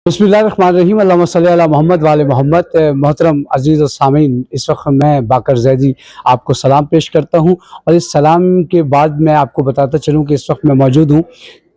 बिस्मिल्लाहिर्रहमानिर्रहीम अल्लाहुम्मा सल्ली अला मोहम्मद वाले मोहम्मद। मोहतरम अजीज़ और सामीन, इस वक्त मैं बाकर जैदी आपको सलाम पेश करता हूँ। और इस सलाम के बाद मैं आपको बताता चलूँ कि इस वक्त मैं मौजूद हूँ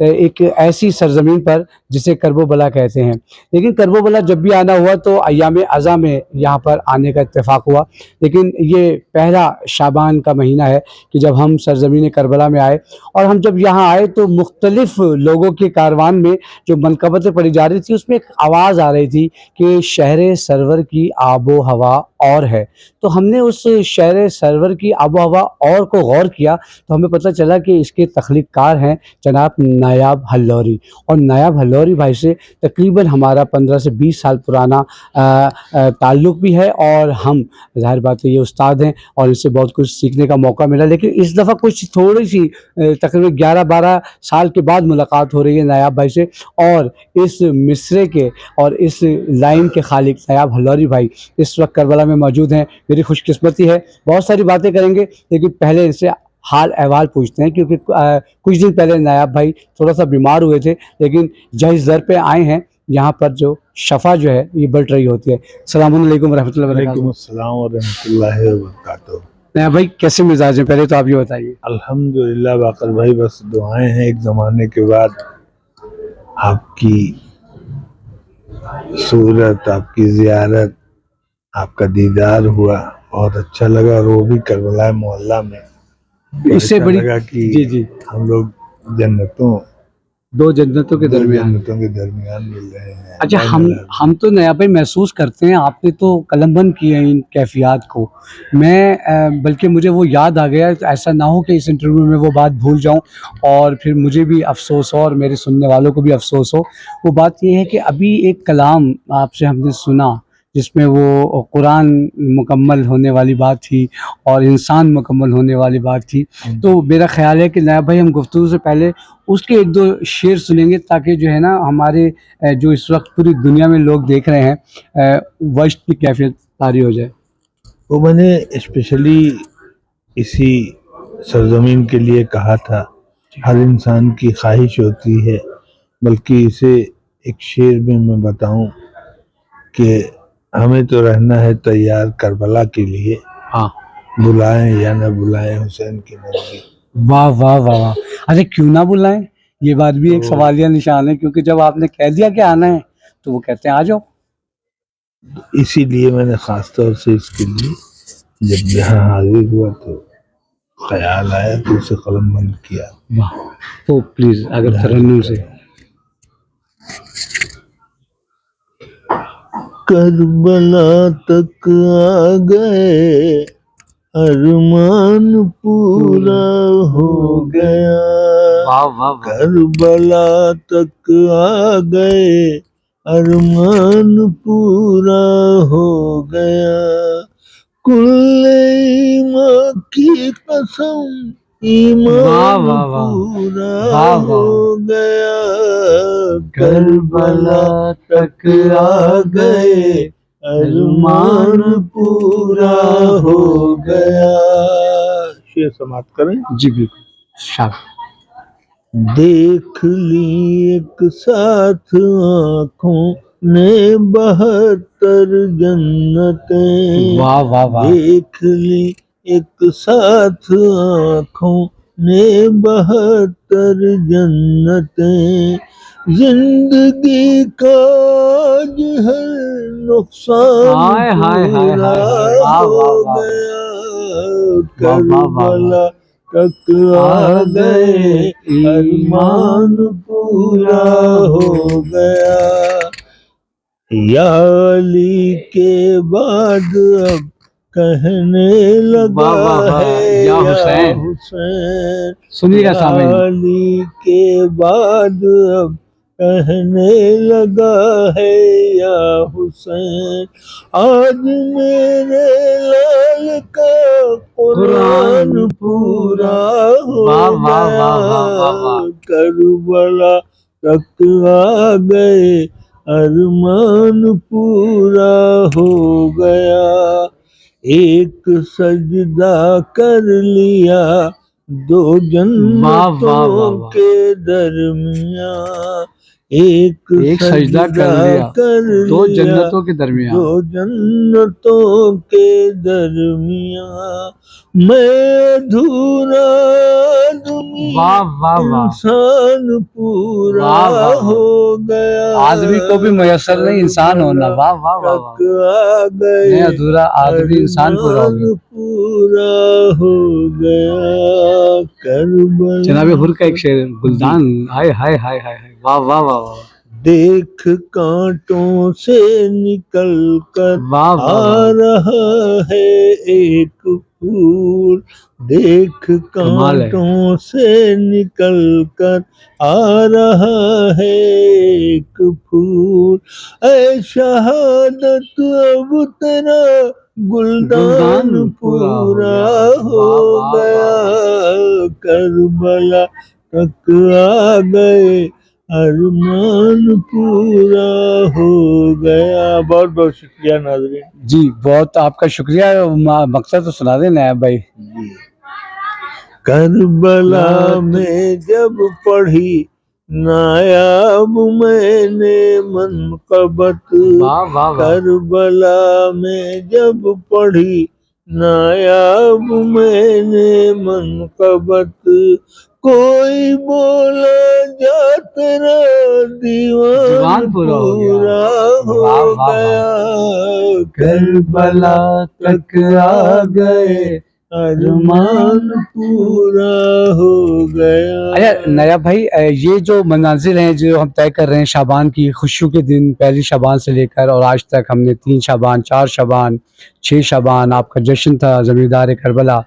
एक ऐसी सरज़मीन पर जिसे करबला कहते हैं। लेकिन करबला जब भी आना हुआ तो अय्याम अज़ा में यहाँ पर आने का इत्तेफ़ाक हुआ। लेकिन ये पहला शाबान का महीना है कि जब हम सरज़मीन करबला में आए, और हम जब यहाँ आए तो मुख्तलिफ़ लोगों के कारवान में जो मनक़बतें पढ़ी जा रही थी, उसमें एक आवाज़ आ रही थी कि शहर सरवर की आबो हवा और है। तो हमने उस शहर सरवर की आबो हवा और को गौर किया तो हमें पता चला कि इसके तख्लीक़कार हैं जनाब नायाब हल्लौरी। और नायाब हल्लौरी भाई से तकरीबन हमारा 15 से 20 साल पुराना ताल्लुक़ भी है, और हम ज़ाहिर बात है ये उस्ताद हैं और इससे बहुत कुछ सीखने का मौका मिला। लेकिन इस दफ़ा कुछ थोड़ी सी तकरीबन 11-12 साल के बाद मुलाकात हो रही है नायाब भाई से, और इस मिसरे के और इस लाइन के खालिक नायाब हल्लौरी भाई इस वक्त करबला में मौजूद हैं। मेरी खुशकिस्मती है, बहुत सारी बातें करेंगे, लेकिन पहले इनसे हाल अहवाल पूछते हैं, क्योंकि कुछ दिन पहले नायाब भाई थोड़ा सा बीमार हुए थे, लेकिन जहिस दर पे आए हैं। यहाँ पर जो शफ़ा जो है ये बढ़ रही होती है। अस्सलामु अलैकुम रहमतुल्लाहि व बरकातहू। वालेकुम अस्सलाम व रहमतुल्लाहि व बरकातहू। नायाब भाई कैसे मिजाज हैं, पहले तो आप ये बताइए। अल्हम्दुलिल्लाह बाकर भाई, बस दुआएं हैं। एक ज़माने के बाद आपकी सूरत, आपकी ज़ियारत, आपका दीदार हुआ, बहुत अच्छा लगा। और वो भी करबला मोहल्ला में। इससे अच्छा बड़ी लगा कि जी जी, हम लोग दो जन्नतों के दो दरमियान। जन्नतों के दरमियान मिल रहे हैं। अच्छा, अल्लाह हम मेरा हम तो नायाब भाई महसूस करते हैं, आपने तो कलमबंद किए हैं इन कैफियत को। मैं बल्कि मुझे वो याद आ गया, तो ऐसा ना हो कि इस इंटरव्यू में वो बात भूल जाऊं और फिर मुझे भी अफसोस हो और मेरे सुनने वालों को भी अफसोस हो। वो बात ये है कि अभी एक कलाम आपसे हमने सुना जिसमें वो कुरान मुकम्मल होने वाली बात थी और इंसान मुकम्मल होने वाली बात थी। तो मेरा ख्याल है कि नायाब भाई हम गुफ्तगू से पहले उसके एक दो शेर सुनेंगे, ताकि जो है ना हमारे जो इस वक्त पूरी दुनिया में लोग देख रहे हैं वश्त की कैफियत तारी हो जाए। वो मैंने स्पेशली इसी सरजमीन के लिए कहा था। हर इंसान की ख्वाहिश होती है, बल्कि इसे एक शेर में मैं बताऊं कि हमें तो रहना है तैयार करबला के लिए, हाँ, बुलाएं या न बुलाएं हुसैन की मंजिल। वाह वाह वाह वाह। अरे क्यों ना बुलाएं, ये बात भी एक तो सवालिया निशान है, क्योंकि जब आपने कह दिया कि आना है तो वो कहते हैं आ जाओ। इसीलिए मैंने खास तौर से इसके लिए जब यहाँ हाजिर हुआ तो ख्याल आया तो उसे कलम बंद किया। वाह, तो प्लीज अगर तरन्नुम से। करबला तक आ गए, अरमान पूरा हो गया। वाह वाह वाह। करबला तक आ गए, अरमान पूरा हो गया। कुल्ले ईमान की कसम, वाह ईमान वाह वाह, पूरा वाह हो वाह। गया। करबला करबला तक आ गए, अरमान पूरा हो गया। शेर समाप्त करें। जी बिल्कुल, शाबाश। देख ली एक साथ आँखों ने 72 जन्नतें। वाह वाह वाह। देख ली एक साथ आँखों ने 72 जन्नतें। जिंदगी का आज हर नुकसान हाय हाय हाय पूरा हाय हाय, वाह हो वाह वाह गया। वाह वाह वाह वाह। करबला तक आ गए, अरमान पूरा हो गया। या अली के बाद अब कहने लगा वाह वाह वाह, है या या हुसैन। हुसैन। सुनिएगा या सामने। अली के बाद अब कहने लगा है या हुसैन। आज मेरे लाल का कुरान पूरा हो वाह वाह गया। वाह वाह वाह वाह। करबला तक आ गए, अरमान पूरा हो गया। एक सजदा कर लिया दो वाह वाह वाह जन्नतों वाह। के दरमियां। ایک ایک سجدہ کر لیا دو لیا جنتوں کے درمیان. دو جنتوں کے درمیان میں ادھورا آدمی واہ واہ واہ. انسان پورا واہ واہ واہ. ہو گیا آدمی کو بھی میسر نہیں انسان ہونا. واہ واہ واہ واہ. تک آ گئے میں ادھورا آدمی انسان پورا ہو گیا. پورا ہو گیا کربلا جناب حر کا ایک شعر گلدان. ہائے ہائے ہائے ہائے ہائے. واہ واہ واہ واہ. دیکھ کانٹوں سے نکل کر واہ واہ آ واہ. رہا ہے ایک پھول دیکھ کمال ہے. کانٹوں سے نکل کر آ رہا ہے ایک پھول اے شہادت اب تیرا گلدان پورا ہو گیا کربلا تک آ گئے ارمان پورا ہو گیا. بہت بہت شکریہ ناظرین. جی بہت آپ کا شکریہ. مقصد تو سنا دیں نائب بھائی. کربلا میں جب پڑھی نایاب میں نے منقبت واہ واہ واہ. کربلا میں جب پڑھی نایاب میں نے منقبت کوئی بولا جا تیرا دیوان پورا ہو گیا کربلا تک آ گئے ارمان پورا ہو گیا. اچھا نیا بھائی یہ جو مناظر ہیں جو ہم طے کر رہے ہیں شعبان کی خوشیوں کے دن پہلی شعبان سے لے کر اور آج تک ہم نے 3 شعبان 4 شعبان 6 شعبان آپ کا جشن تھا زمیندار کربلا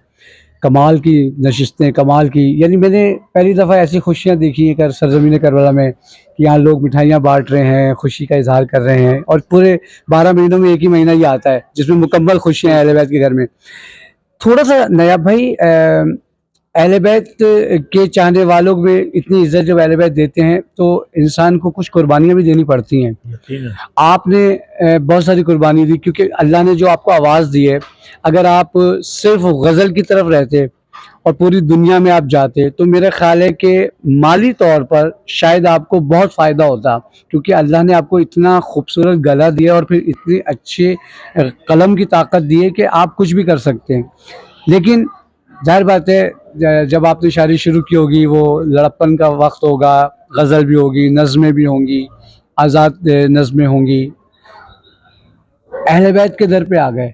کمال کی نشستیں کمال کی یعنی میں نے پہلی دفعہ ایسی خوشیاں دیکھی ہیں کہ سرزمین کربلا میں کہ یہاں لوگ مٹھائیاں بانٹ رہے ہیں خوشی کا اظہار کر رہے ہیں اور پورے 12 مہینوں میں ایک ہی مہینہ یہ آتا ہے جس میں مکمل خوشیاں ہیں اہل بیت کے گھر میں. تھوڑا سا نیا بھائی اہل بیت کے چاہنے والوں میں اتنی عزت جب اہل بیت دیتے ہیں تو انسان کو کچھ قربانیاں بھی دینی پڑتی ہیں. آپ نے بہت ساری قربانی دی کیونکہ اللہ نے جو آپ کو آواز دی ہے اگر آپ صرف غزل کی طرف رہتے اور پوری دنیا میں آپ جاتے تو میرا خیال ہے کہ مالی طور پر شاید آپ کو بہت فائدہ ہوتا کیونکہ اللہ نے آپ کو اتنا خوبصورت گلا دیا اور پھر اتنی اچھے قلم کی طاقت دی ہے کہ آپ کچھ بھی کر سکتے ہیں. لیکن ظاہر بات ہے جب آپ نے شاعری شروع کی ہوگی وہ لڑپن کا وقت ہوگا غزل بھی ہوگی نظمیں بھی ہوں گی آزاد نظمیں ہوں گی. اہل بیت کے در پہ آ گئے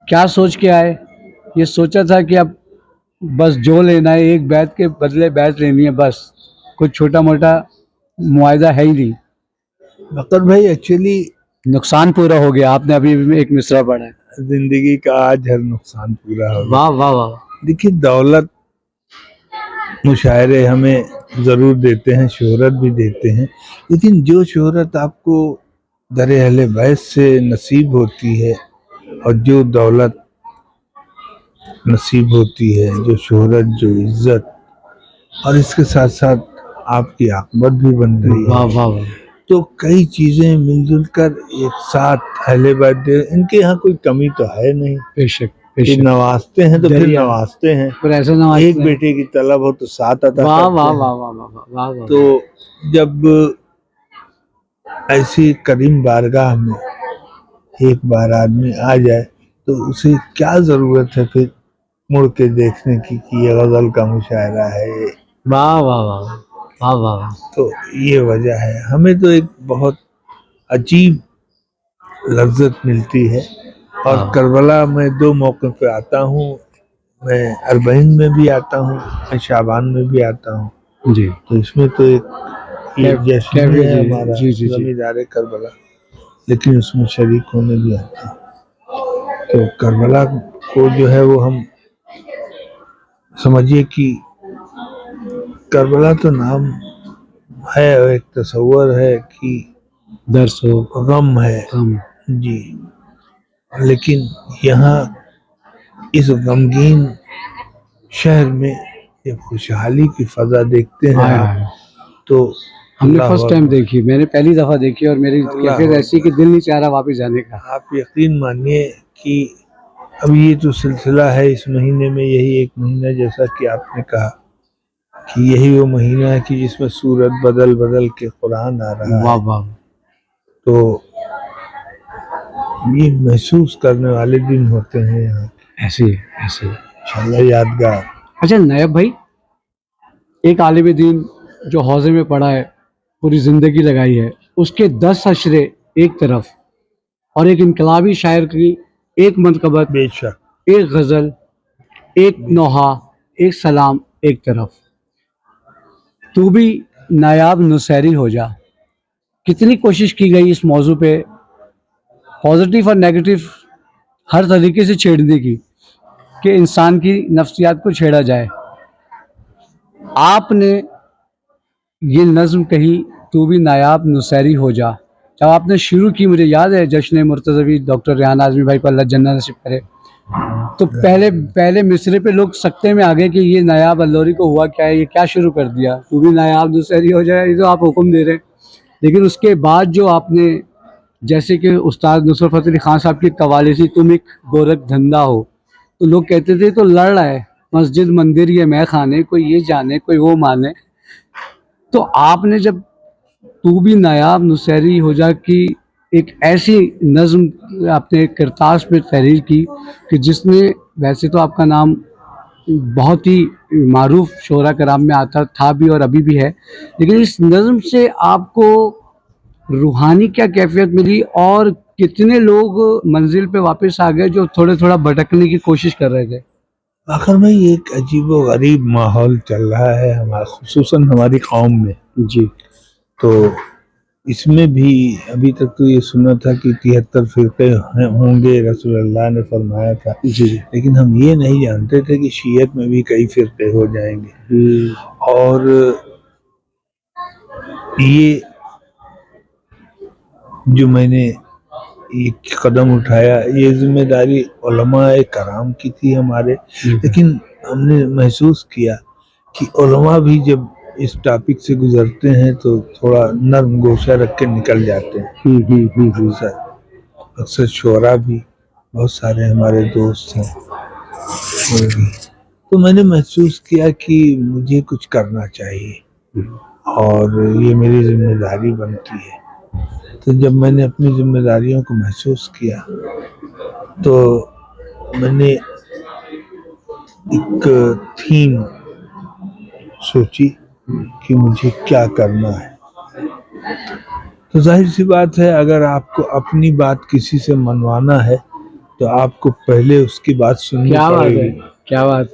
کیا سوچ کے آئے؟ یہ سوچا تھا کہ اب بس جو لینا ہے ایک بیت کے بدلے بیت لینی ہے بس کچھ چھوٹا موٹا معاہدہ ہے ہی نہیں. بکر بھائی ایکچولی نقصان پورا ہو گیا. آپ نے ابھی ایک مصرع پڑھا ہے زندگی کا آج ہر نقصان پورا ہو گیا. واہ واہ واہ. دیکھیے دولت مشاعرے ہمیں ضرور دیتے ہیں شہرت بھی دیتے ہیں لیکن جو شہرت آپ کو در اہل بیت سے نصیب ہوتی ہے اور جو دولت نصیب ہوتی ہے جو شہرت جو عزت اور اس کے ساتھ ساتھ آپ کی عاقبت بھی بن رہی واہ ہے واہ واہ. تو کئی چیزیں مل جل کر ایک ساتھ اہل بیت ان کے یہاں کوئی کمی تو ہے نہیں. بے شک بے کہ شک. نوازتے ہیں تو پھر دریا. نوازتے ہیں پر ایسا نہ ایک بیٹے کی طلب ہو تو 7 عطا واہ کرتے واہ ہیں. واہ واہ واہ واہ واہ. تو جب ایسی کریم بارگاہ میں ایک بار آدمی آ جائے تو اسے کیا ضرورت ہے پھر مڑ کے دیکھنے کی کہ یہ غزل کا مشاعرہ ہے. واہ واہ واہ واہ واہ. تو یہ وجہ ہے ہمیں تو ایک بہت عجیب لذت ملتی ہے اور کربلا میں 2 موقع پہ آتا ہوں. میں اربعین میں بھی آتا ہوں میں شعبان میں بھی آتا ہوں جی تو اس میں تو ایک یہ جشن کیفے ہے جی ہمارا جی جی جی. زمیندار کربلا لیکن اس میں شریک ہونے بھی آتے ہیں. تو کربلا کو جو ہے وہ ہم سمجھیے کہ کربلا تو نام ہے ایک تصور ہے کہ درس ہو غم ہے غم. جی لیکن یہاں اس غمگین شہر میں جب خوشحالی کی فضا دیکھتے ہیں آپ تو ہم نے اللہ فرسٹ ٹائم دیکھی میں نے پہلی دفعہ دیکھی اور میری کیفیت ایسی کہ دل نہیں چاہ رہا واپس جانے کا. آپ یقین مانیے کہ اب یہ تو سلسلہ ہے اس مہینے میں یہی 1 مہینہ جیسا کہ آپ نے کہا کہ یہی وہ مہینہ ہے کہ جس میں سورت بدل بدل کے قرآن آ رہا ہے. واہ واہ. تو یہ محسوس کرنے والے دن ہوتے ہیں یہاں. ایسے ہی ایسے ہی. انشاءاللہ یادگار. اچھا نیب بھائی، ایک عالم دین جو حوضے میں پڑا ہے، پوری زندگی لگائی ہے، اس کے 10 اشرے ایک طرف اور ایک انقلابی شاعر کی ایک منقبت، بے شک. ایک غزل، ایک نوحہ، ایک سلام ایک طرف. تو بھی نایاب نصیری ہو جا. کتنی کوشش کی گئی اس موضوع پہ پازیٹیو اور نیگیٹو ہر طریقے سے چھیڑنے کی کہ انسان کی نفسیات کو چھیڑا جائے. آپ نے یہ نظم کہی تو بھی نایاب نصیری ہو جا، جب آپ نے شروع کی، مجھے یاد ہے جشن مرتضوی ڈاکٹر ریحان اعظمی بھائی کو اللہ جنت نصیب کرے، تو پہلے مصرے پہ لوگ سکتے میں آ گئے کہ یہ نایاب اللوری کو ہوا کیا ہے، یہ کیا شروع کر دیا، تو بھی نایاب نصیری ہو جائے، یہ تو آپ حکم دے رہے ہیں. لیکن اس کے بعد جو آپ نے، جیسے کہ استاد نصرت فتح علی خان صاحب کی قوالی سی، تم ایک گورکھ دھندا ہو، تو لوگ کہتے تھے تو لڑ رہا ہے مسجد مندر یہ میں خانے، کوئی یہ جانے کوئی وہ مانے. تو آپ نے جب تو بھی نایاب نصیری ہو جا کی ایک ایسی نظم آپ نے کرتاس پہ تحریر کی کہ جس نے، ویسے تو آپ کا نام بہت ہی معروف شعراء کرام میں آتا تھا بھی اور ابھی بھی ہے، لیکن اس نظم سے آپ کو روحانی کیا کیفیت ملی اور کتنے لوگ منزل پہ واپس آ گئے جو تھوڑے تھوڑا بھٹکنے کی کوشش کر رہے تھے؟ آخر میں یہ ایک عجیب و غریب ماحول چل رہا ہے خصوصاً ہماری قوم میں. جی. تو اس میں بھی ابھی تک تو یہ سنا تھا کہ 73 فرقے ہوں گے، رسول اللہ نے فرمایا تھا. جی. لیکن ہم یہ نہیں جانتے تھے کہ شیعت میں بھی کئی فرقے ہو جائیں گے. اور یہ جو میں نے ایک قدم اٹھایا، یہ ذمہ داری علماء کرام کی تھی ہمارے. لیکن ہم نے محسوس کیا کہ علماء بھی جب اس ٹاپک سے گزرتے ہیں تو تھوڑا نرم گوشہ رکھ کے نکل جاتے ہیں. اکثر شعراء بھی بہت سارے ہمارے دوست ہیں. تو میں نے محسوس کیا کہ مجھے کچھ کرنا چاہیے اور یہ میری ذمہ داری بنتی ہے. تو جب میں نے اپنی ذمہ داریوں کو محسوس کیا تو میں نے ایک تھیم سوچی کہ مجھے کیا کرنا ہے. تو ظاہر سی بات ہے، اگر آپ کو اپنی بات کسی سے منوانا ہے تو آپ کو پہلے اس کی بات سننی پڑے گی. کیا بات.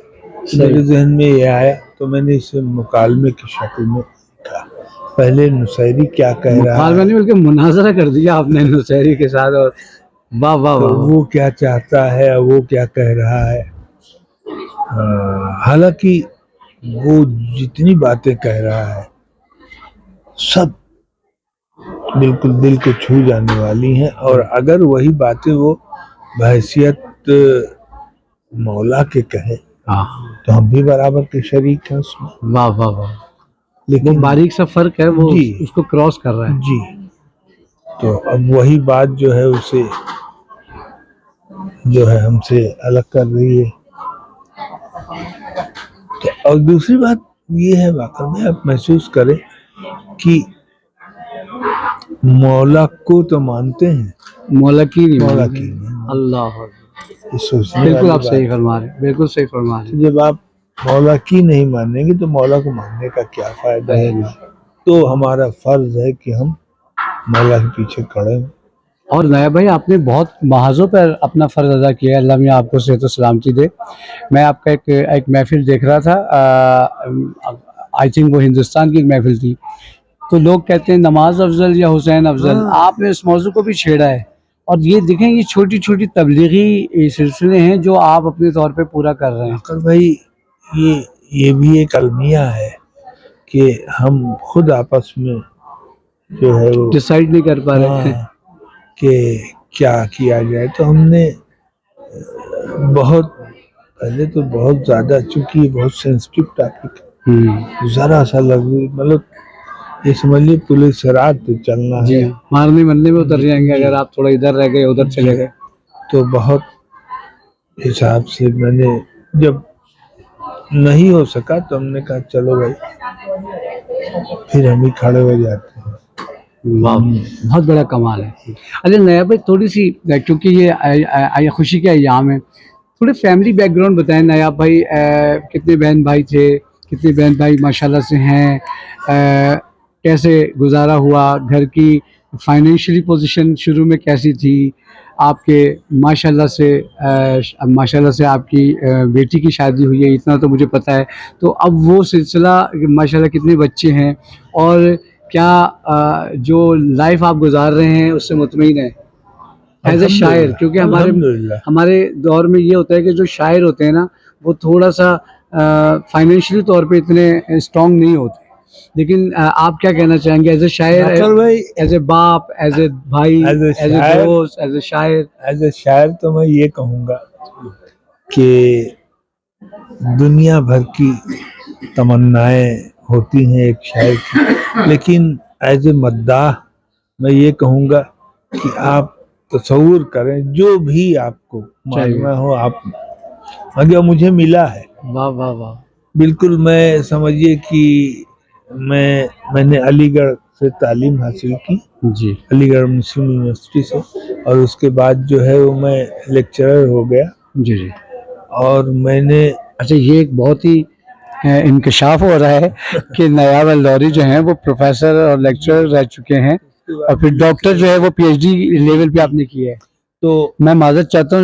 میرے ذہن میں یہ آیا تو میں نے اسے مکالمے کی شکل میں لکھا. پہلے نصیری کیا کہہ رہا مکالمہ ہے، نہیں بلکہ مناظرہ کر دیا آپ نے نصیری کے ساتھ. اور واہ واہ تو واہ. وہ کیا چاہتا ہے، وہ کیا کہہ رہا ہے. حالانکہ وہ جتنی باتیں کہہ رہا ہے سب بالکل دل کو چھو جانے والی ہیں. اور اگر وہی باتیں وہ بحیثیت مولا کے کہے تو ہم بھی برابر کے شریک ہیں اس میں. واہ واہ واہ. وہ لیکن باریک سا فرق ہے، وہ جی اس کو کراس کر رہا ہے. جی. تو اب وہی بات جو ہے اسے جو ہے ہم سے الگ کر رہی ہے. تو اور دوسری بات یہ ہے، واقعہ میں آپ محسوس کریں کہ مولا کو تو مانتے ہیں، مولا کی نہیں مولا مانتے. کی نہیں. اللہ یہ سوچنے بالکل والی آپ بات صحیح فرما رہے ہیں، بالکل صحیح فرما رہے ہے. جب آپ مولا کی نہیں مانیں گے تو مولا کو ماننے کا کیا فائدہ ہے. ہیں. تو ہمارا فرض ہے کہ ہم مولا کے پیچھے کھڑے ہیں. اور نیا بھائی، آپ نے بہت محاذوں پر اپنا فرض ادا کیا ہے، اللہ میاں آپ کو صحت و سلامتی دے. میں آپ کا ایک محفل دیکھ رہا تھا، آئی تھنک وہ ہندوستان کی ایک محفل تھی، تو لوگ کہتے ہیں نماز افضل یا حسین افضل. آپ نے اس موضوع کو بھی چھیڑا ہے. اور یہ دیکھیں، یہ چھوٹی چھوٹی تبلیغی سلسلے ہیں جو آپ اپنے طور پہ پورا کر رہے ہیں. بھائی یہ بھی ایک المیہ ہے کہ ہم خود آپس میں جو ہے وہ ڈیسائیڈ نہیں کر پا رہے ہیں کہ کیا کیا جائے. تو ہم نے بہت پہلے تو بہت زیادہ، چونکہ یہ بہت سینسٹیو ٹاپک ہے، ذرا سا مطلب یہ سمجھ لیے پولیس رات پہ چلنا جی ہے. ہاں، مارنے مرنے میں اتر جائیں گے اگر آپ تھوڑا ادھر رہ گئے ادھر چلے گئے. تو بہت حساب سے میں نے جب नहीं हो सका तो हमने कहा चलो भाई, फिर हम ही खड़े हो जाते हैं। वाह, बहुत बड़ा कमाल है। अच्छा नया भाई, थोड़ी सी क्योंकि ये खुशी के अयाम है, थोड़े फैमिली बैकग्राउंड बताएं नया भाई। कितने बहन भाई थे, कितने बहन भाई माशाल्लाह से हैं, कैसे गुजारा हुआ, घर की फाइनेंशियली पोजीशन शुरू में कैसी थी आपके? माशाल्लाह से आपकी बेटी की शादी हुई है, इतना तो मुझे पता है। तो अब वो सिलसिला, माशाल्लाह कितने बच्चे हैं, और क्या जो लाइफ आप गुजार रहे हैं उससे मुतमईन है एज ए शायर? क्योंकि अल्हम्दुलिल्लाह। हमारे दौर में ये होता है कि जो शायर होते हैं ना, वो थोड़ा सा फाइनेंशियली तौर पे इतने स्ट्रांग नहीं होते, लेकिन आप क्या कहना चाहेंगे एज ए शायर, जाफर भाई, एज ए बाप, एज ए भाई, As a एज ए शायर- दोस्त, एज ए शायर? एज ए शायर तो मैं ये कहूँगा कि दुनिया भर की तमन्नाएं होती हैं एक शायर की, लेकिन एज ए मद्दाह मैं ये कहूँगा कि आप तसव्वुर करें जो भी आपको मालूम हो आप, अगर मुझे मिला है वाह वाह वाह। बिल्कुल, मैं समझिए कि मैंने अलीगढ़ से तालीम हासिल की, जी अलीगढ़ मुस्लिम यूनिवर्सिटी से, और उसके बाद जो है वो मैं लेक्चरर हो गया। जी जी। और मैंने अच्छा, ये एक बहुत ही इंकशाफ हो रहा है कि नायाब अल्लौरी जो हैं वो प्रोफेसर और लेक्चरर रह चुके हैं, और फिर डॉक्टर जो है वो पीएचडी लेवल पे आपने किया है। तो मैं माजरत चाहता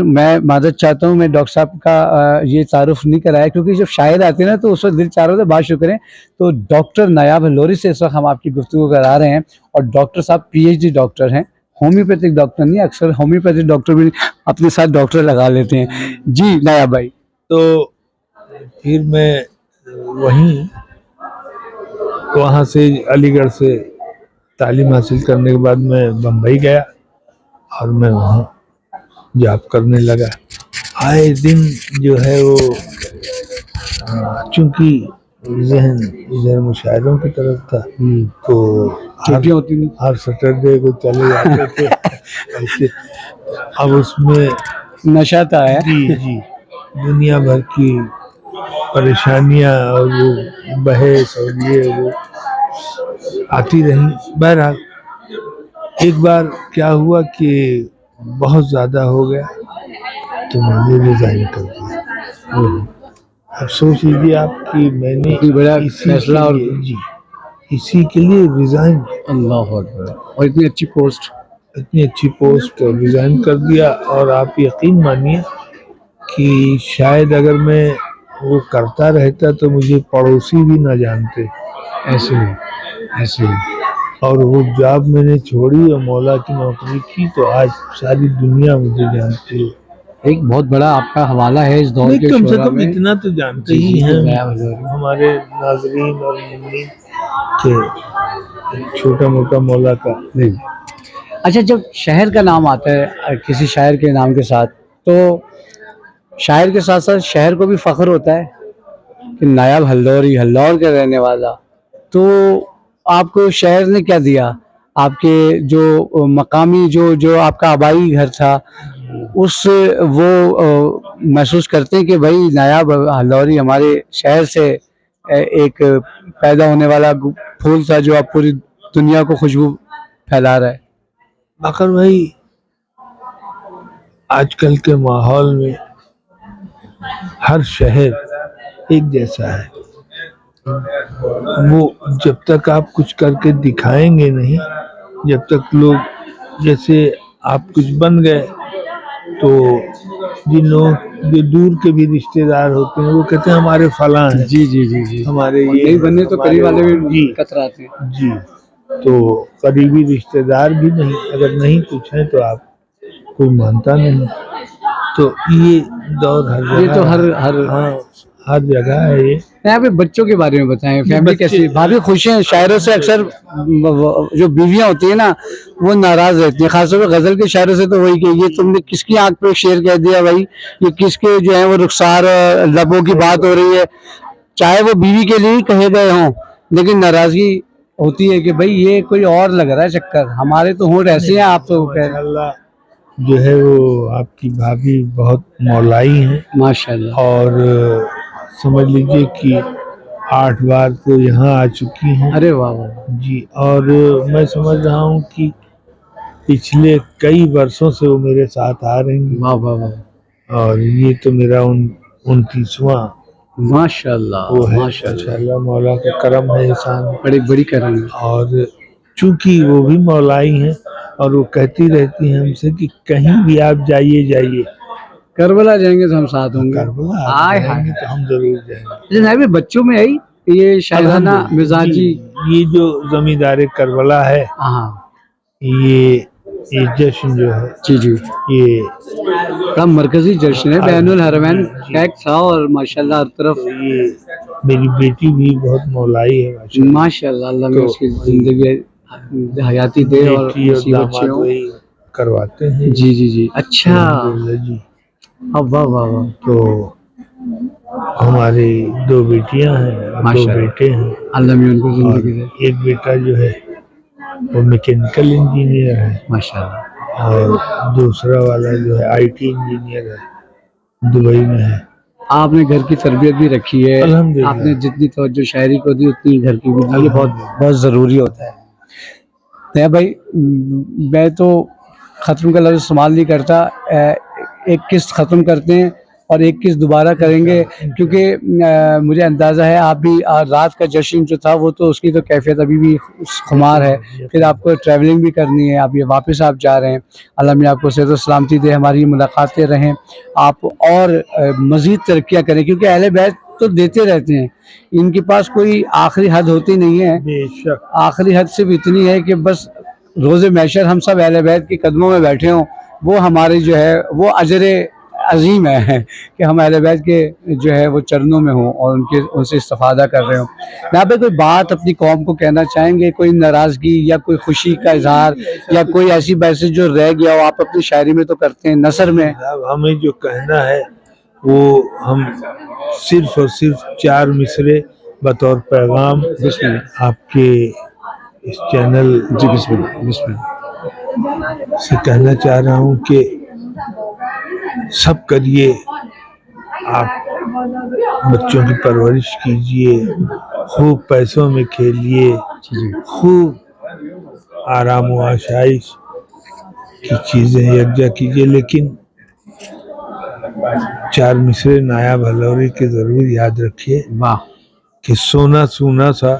हूँ मैं डॉक्टर साहब का ये तारुफ नहीं कराया, क्योंकि जब शायर आते हैं ना तो उस वक्त दिल चाह रहा था बात शुरू करें। तो डॉक्टर नायाब अल्लौरी से इस वक्त हम आपकी गुफ्तगू करा रहे हैं, और डॉक्टर साहब पीएचडी डॉक्टर हैं, होम्योपैथिक डॉक्टर नहीं। अक्सर होम्योपैथिक डॉक्टर भी अपने साथ डॉक्टर लगा लेते हैं। जी नायाब भाई। तो फिर मैं वहाँ से अलीगढ़ से तालीम हासिल करने के बाद मैं बम्बई गया और मैं वहाँ जॉब करने लगा। आए दिन जो है वो चूंकि जहन इधर मुशायरों की तरफ था, तो छुट्टियाँ होती नहीं। हर सैटरडे को चले जाते थे ऐसे। अब उसमें नशा था है। जी जी, दुनिया भर की परेशानियां और वो बहस और ये वो आती रही। बहरहाल एक बार क्या हुआ कि बहुत ज़्यादा हो गया तो मैंने रिज़ाइन कर दिया। अब सोच लीजिए आप कि मैंने इतनी बड़ा इसी फैसला के और लिए- जी इसी के लिए रिज़ाइन, अल्लाह अकबर, और इतनी अच्छी पोस्ट। इतनी अच्छी पोस्ट रिज़ाइन कर दिया। और आप यकीन मानिए कि शायद अगर मैं वो करता रहता तो मुझे पड़ोसी भी ना जानते। ऐसे ही। और वो जॉब मैंने छोड़ी और मौला की नौकरी की तो आज सारी दुनिया मुझे जानती है। एक बहुत बड़ा आपका हवाला है इस दौर नहीं, के कम से शोरा कम में। इतना तो जानते जी, ही जी, हैं नायाब अल्लौरी। हमारे नाजरीन और मुन्नीन के छोटा मोटा मौला का। नहीं। अच्छा, जब शहर का नाम आता है किसी शायर के नाम के साथ, तो शायर के साथ साथ शहर को भी फख्र होता है कि नायाब हल्दौरी, हल्दौर का रहने वाला। तो आपको शहर ने क्या दिया? आपके जो मकामी जो आपका आबाई घर था, उस वो महसूस करते हैं कि भाई नायाब हल्दौरी हमारे शहर से एक पैदा होने वाला फूल था जो अब पूरी दुनिया को खुशबू फैला रहा है। मगर भाई आजकल के माहौल में हर शहर एक जैसा है। वो जब तक आप कुछ करके दिखाएंगे नहीं, जब तक लोग जैसे आप कुछ बन गए तो जिन लोग जो दूर के भी रिश्तेदार होते हैं वो कहते हैं हमारे फलां हैं, जी जी जी जी। हमारे और ये नहीं बनने तो हमारे करीब वाले वो। भी जी कतराते हैं। जी, तो करीबी रिश्तेदार भी नहीं, अगर नहीं कुछ है तो आप कोई मानता नहीं। तो ये दौर हर जगह, ये तो हर जगह है ये। यहाँ पे बच्चों के बारे में बताएं, फैमिली बच्चे- कैसी? भाभी खुश हैं? शायरों से अक्सर जो बीवियां होती है ना वो नाराज रहती हैं, खासतौर पर गजल के शायरों से। तो वही कि ये तुमने किसकी आंख पे शेर कह दिया भाई, ये किसके जो है वो रुखसार लबों की बात हो रही है। चाहे वो बीवी के लिए ही कहे गए हों, लेकिन नाराजगी होती है कि भाई ये कोई और लग रहा है चक्कर, हमारे तो होंठ ऐसे हैं, आप तो कह रहे हैं। माशाल्लाह जो है वो आपकी भाभी बहुत मौलाई हैं माशाल्लाह। और समझ लीजिए कि 8 बार तो यहाँ आ चुकी हैं अरे वाह वाह जी। और मैं समझ रहा हूँ कि पिछले कई वर्षों से वो मेरे साथ आ रही हैं, वाह वाह वाह और ये तो मेरा 29वां माशाल्लाह वो है। माशाल्लाह माशाल्लाह, मौला का करम है, एहसान है। बड़ी बड़ी करम है। और चूंकि वो भी मौलाई हैं, और वो कहती रहती हैं हमसे कि कहीं भी आप जाइए जाइए, करबला जाएंगे तो हम साथ होंगे। करबला आप हाय जाएंगे हाय तो हम जरूर जाएंगे। अच्छा साहब ये बच्चों में आई ये शायदाना अल्हम्दुलिल्लाह मिजाजी जी, ये जो जमींदार करबला है, हाँ ये जश्न जो है, जी जी ये बड़ा मरकजी जश्न है बैनुल हरमैन जी। का एक था और माशाल्लाह हर तरफ तो ये मेरी बेटी भी बहुत मौलाई है माशाल्लाह। माशाल्लाह अल्लाह में तो उसकी जिंदगी हयाती दे और बेटी और नसीब अच्छे दामाद हो। वही करवाते हैं। जी जी जी अच्छा अल्हम्दुलिल्लाह जी। अब वाह वाह वाह तो हमारी 2 बेटियां हैं और 2 माशाल्लाह। बेटे हैं। अल्लाह में उनको और जिंदगी दे एक बेटा जो है वो मैकेनिकल इंजीनियर है, माशाल्लाह। और दूसरा वाला जो है आईटी इंजीनियर है, दुबई में है। आपने घर की तरबियत भी रखी है, अल्हम्दुलिल्लाह। आपने जितनी तवज्जो शायरी को दी उतनी घर की भी दी, ये बहुत अल्हम्दुलिल्लाह। बहुत ज़रूरी होता है। नहीं भाई मैं तो ख़त्म का लफ्ज़ इस्तेमाल नहीं करता, एक किस्त ख़त्म करते हैं और एक किस्त दोबारा करेंगे, क्योंकि मुझे अंदाज़ा है आप भी रात का जश्न जो था वो तो उसकी तो कैफियत अभी भी खुमार है, फिर आपको ट्रैवलिंग भी करनी है, आप ये वापस आप जा रहे हैं। अल्लाह में आपको सेहत व सलामती दे, हमारी मुलाकातें रहें, आप और मज़ीद तरक्कियाँ करें, क्योंकि अहले बैत तो देते रहते हैं, इनके पास कोई आखिरी हद होती नहीं है। बेशक आखिरी हद सिर्फ इतनी है कि बस रोज़े महशर हम सब अहले बैत के कदमों में बैठे हों, वो हमारी जो है वो अजर अजीम है कि हम अहले बैत के जो है वो चरणों में हों और उनके उनसे इस्तिफादा कर रहे हों। यहाँ पे कोई बात अपनी कौम को कहना चाहेंगे, कोई नाराज़गी या कोई खुशी का इजहार या कोई ऐसी मैसेज जो रह गया हो, आप अपनी शायरी में तो करते हैं, नसर में अब हमें जो कहना है वो हम सिर्फ और सिर्फ 4 मिसरे बतौर पैगाम बिस्मिल्लाह आपके इस चैनल जी बिस्मिल्लाह बिस्मिल्लाह से कहना चाह रहा हूँ कि सब करिए, आप बच्चों की परवरिश कीजिए, खूब पैसों में खेलिए, जी खूब आराम व आशाइश की चीज़ें यकजा कीजिए, लेकिन 4 मिसरे नायाब हलौरी के ज़रूर याद रखिए वाह कि सोना सूना सा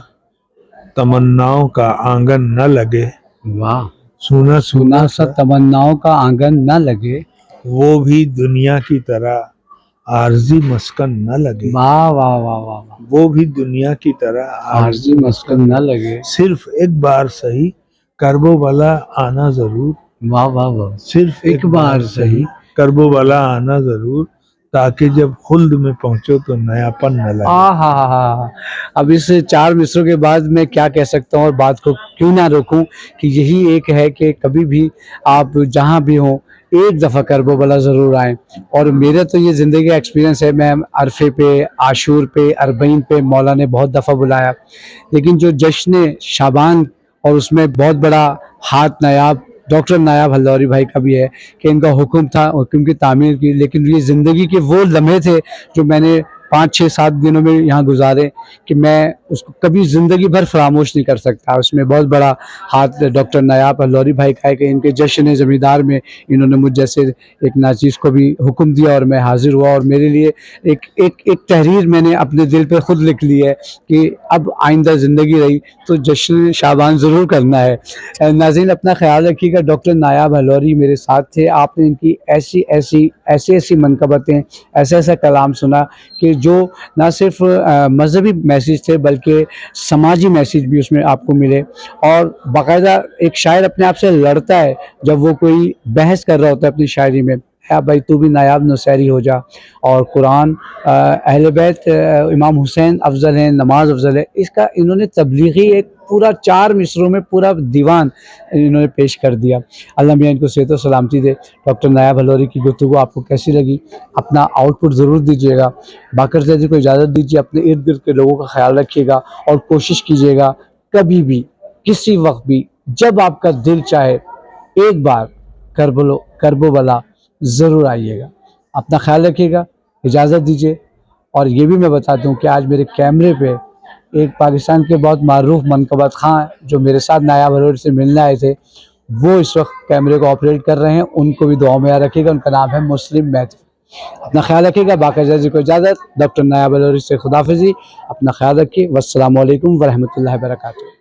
तमन्नाओं का आंगन न लगे, वाह सोना सुना सूना सा सा तमन्नाओं का आंगन न लगे, वो भी दुनिया की तरह आरजी मस्कन न लगे, वाह वाह वाह वाह वाह वो भी दुनिया की तरह आरज़ी मस्कन न लगे, सिर्फ एक बार सही करबो वाला आना जरूर, वाह वाह वाह सिर्फ एक बार सही करबो वाला आना जरूर, ताकि जब खुल्द में पहुंचो तो नयापन न लगे। हा अब इस 4 मिसरों के बाद मैं क्या कह सकता हूँ और बात को क्यों ना रोकूं कि यही एक है कि कभी भी आप जहाँ भी हों एक दफ़ा करबो वाला ज़रूर आएँ। और मेरा तो ये ज़िंदगी का एक्सपीरियंस है, मैं अरफे पे, आशूर पे, अरबईन पे मौला ने बहुत दफ़ा बुलाया, लेकिन जो जश्न शाबान और उसमें बहुत बड़ा हाथ नायाब डॉक्टर नायाब हल्दौरी भाई का भी है कि इनका हुक्म था, हुक्म की तामीर की, लेकिन ये ज़िंदगी के वो लम्हे थे जो मैंने 5, 6, 7 दिनों में यहाँ गुजारे कि मैं उसको कभी ज़िंदगी भर फरामोश नहीं कर सकता। उसमें बहुत बड़ा हाथ डॉक्टर नायाब हल्दौरी भाई का है कि इनके जश्न ज़मींदार में इन्होंने मुझ जैसे एक नाचीज़ को भी हुक्म दिया और मैं हाजिर हुआ, और मेरे लिए एक तहरीर मैंने अपने दिल पे ख़ुद लिख ली है कि अब आइंदा ज़िंदगी रही तो जश्न शाबान ज़रूर करना है। नाज़रीन अपना ख्याल रखिएगा। डॉक्टर नायाब हल्दौरी मेरे साथ थे, आपने इनकी ऐसी मनकबतें, ऐसा कलाम सुना कि जो ना सिर्फ मजहबी मैसेज थे बल्कि समाजी मैसेज भी उसमें आपको मिले। और बाकायदा एक शायर अपने आप से लड़ता है जब वो कोई बहस कर रहा होता है अपनी शायरी में, भाई तू भी नायाब नौसैरी हो जा, और कुरान अहले बैत इमाम हुसैन अफजल हैं, नमाज अफजल है, इसका इन्होंने तबलीगी एक पूरा 4 मिसरों में पूरा दीवान इन्होंने पेश कर दिया। अल्लाह मियां इनको सेहत व सलामती दे। डॉक्टर नायाब हल्दौरी की गुफ्तगू आपको कैसी लगी, अपना आउटपुट ज़रूर दीजिएगा। बाकर ज़ैदी को इजाज़त दीजिए, अपने इर्द गिर्द के लोगों का ख्याल रखिएगा और कोशिश कीजिएगा कभी भी किसी वक्त भी जब आपका दिल चाहे एक बार करबो वाला ज़रूर आइएगा। अपना ख्याल रखिएगा, इजाज़त दीजिए, اور یہ بھی میں بتا دوں کہ آج میرے کیمرے پہ ایک پاکستان کے بہت معروف منقبت خاں جو میرے ساتھ نایاب ہلوری سے ملنے آئے تھے، وہ اس وقت کیمرے کو آپریٹ کر رہے ہیں، ان کو بھی دعاؤں میں یاد رکھیے گا. ان کا نام ہے مسلم میتھ. اپنا خیال رکھیے گا. باقر زیدی کو اجازت. ڈاکٹر نایاب ہلوری سے خداحافظی. اپنا خیال رکھیے. والسلام علیکم ورحمۃ اللہ وبرکاتہ.